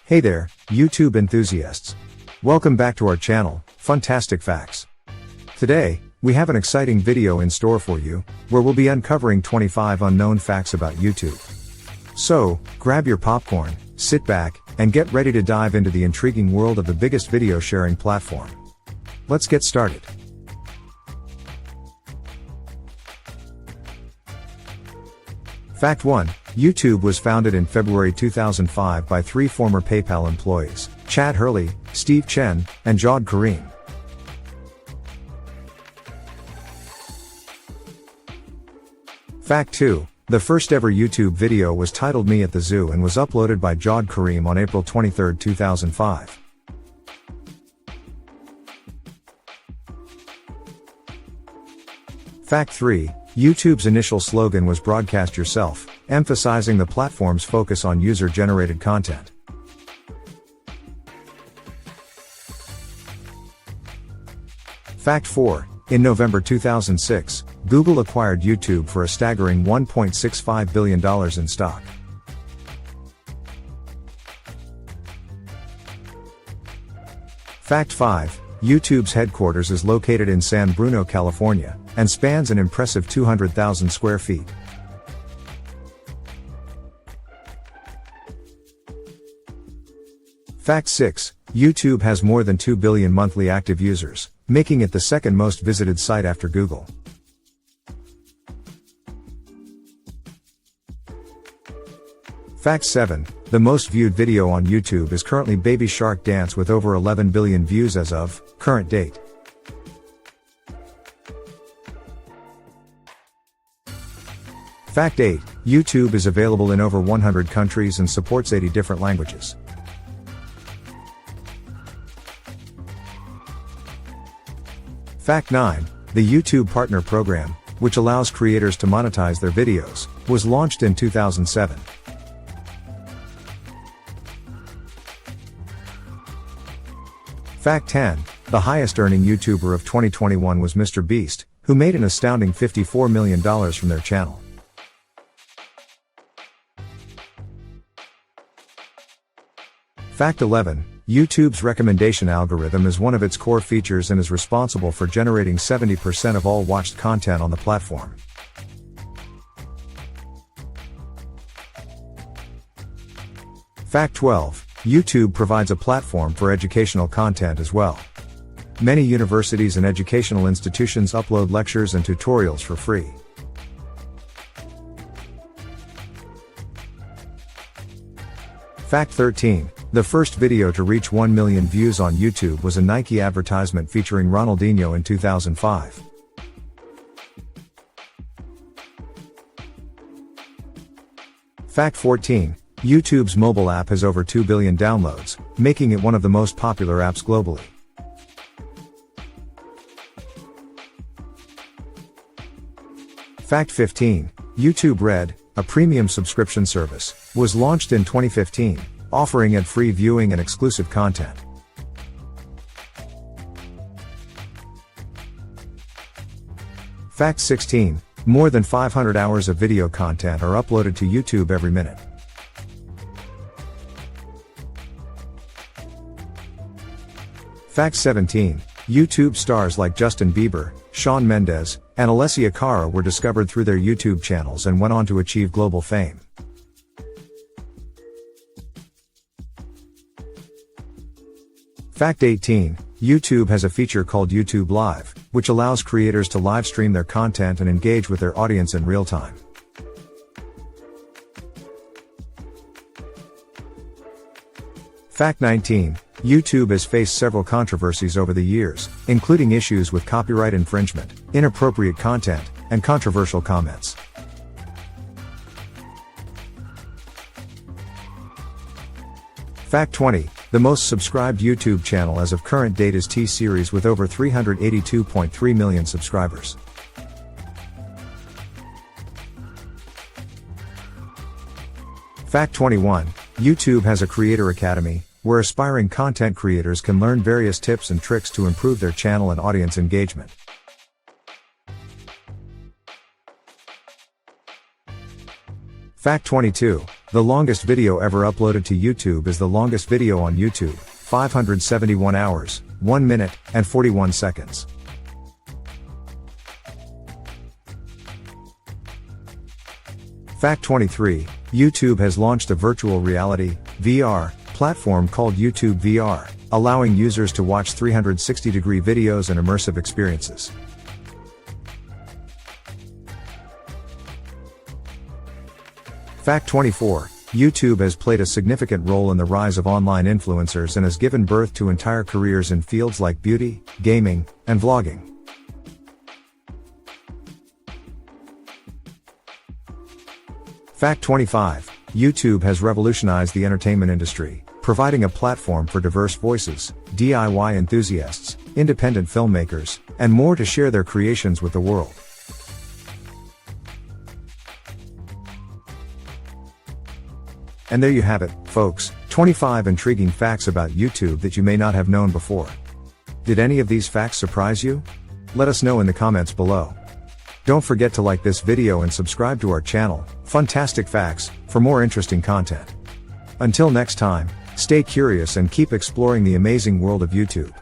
Hey there, YouTube enthusiasts. Welcome back to our channel, FuntasTic Facts. Today, we have an exciting video in store for you, where we'll be uncovering 25 unknown facts about YouTube. So, grab your popcorn, sit back, and get ready to dive into the intriguing world of the biggest video sharing platform. Let's get started. Fact 1. YouTube was founded in February 2005 by three former PayPal employees, Chad Hurley, Steve Chen, and Jawed Karim. Fact 2. The first ever YouTube video was titled Me at the Zoo and was uploaded by Jawed Karim on April 23, 2005. Fact 3. YouTube's initial slogan was Broadcast Yourself, emphasizing the platform's focus on user-generated content. Fact 4. In November 2006, Google acquired YouTube for a staggering $1.65 billion in stock. Fact 5. YouTube's headquarters is located in San Bruno, California, and spans an impressive 200,000 square feet. Fact 6. YouTube has more than 2 billion monthly active users, making it the second most visited site after Google. Fact 7. The most viewed video on YouTube is currently Baby Shark Dance with over 11 billion views as of current date. Fact 8. YouTube is available in over 100 countries and supports 80 different languages. Fact 9. The YouTube Partner Program, which allows creators to monetize their videos, was launched in 2007. Fact 10. The highest earning YouTuber of 2021 was Mr. Beast, who made an astounding $54 million from their channel. Fact 11. YouTube's recommendation algorithm is one of its core features and is responsible for generating 70% of all watched content on the platform. Fact 12. YouTube provides a platform for educational content as well. Many universities and educational institutions upload lectures and tutorials for free. Fact 13. The first video to reach 1 million views on YouTube was a Nike advertisement featuring Ronaldinho in 2005. Fact 14. YouTube's mobile app has over 2 billion downloads, making it one of the most popular apps globally. Fact 15. YouTube Red, a premium subscription service, was launched in 2015, offering ad-free viewing and exclusive content. Fact 16. More than 500 hours of video content are uploaded to YouTube every minute. Fact 17. YouTube stars like Justin Bieber, Shawn Mendes, and Alessia Cara were discovered through their YouTube channels and went on to achieve global fame. Fact 18. YouTube has a feature called YouTube Live, which allows creators to live stream their content and engage with their audience in real time. Fact 19. YouTube has faced several controversies over the years, including issues with copyright infringement, inappropriate content, and controversial comments. Fact 20. The most subscribed YouTube channel as of current date is T-Series with over 382.3 million subscribers. Fact 21. YouTube has a Creator Academy, where aspiring content creators can learn various tips and tricks to improve their channel and audience engagement. Fact 22. The longest video ever uploaded to YouTube is the longest video on YouTube, 571 hours, 1 minute, and 41 seconds. Fact 23, YouTube has launched a virtual reality, VR, platform called YouTube VR, allowing users to watch 360-degree videos and immersive experiences. Fact 24, YouTube has played a significant role in the rise of online influencers and has given birth to entire careers in fields like beauty, gaming, and vlogging. Fact 25, YouTube has revolutionized the entertainment industry, providing a platform for diverse voices, DIY enthusiasts, independent filmmakers, and more to share their creations with the world. And there you have it, folks, 25 intriguing facts about YouTube that you may not have known before. Did any of these facts surprise you? Let us know in the comments below. Don't forget to like this video and subscribe to our channel, FuntasTic Facts, for more interesting content. Until next time, stay curious and keep exploring the amazing world of YouTube.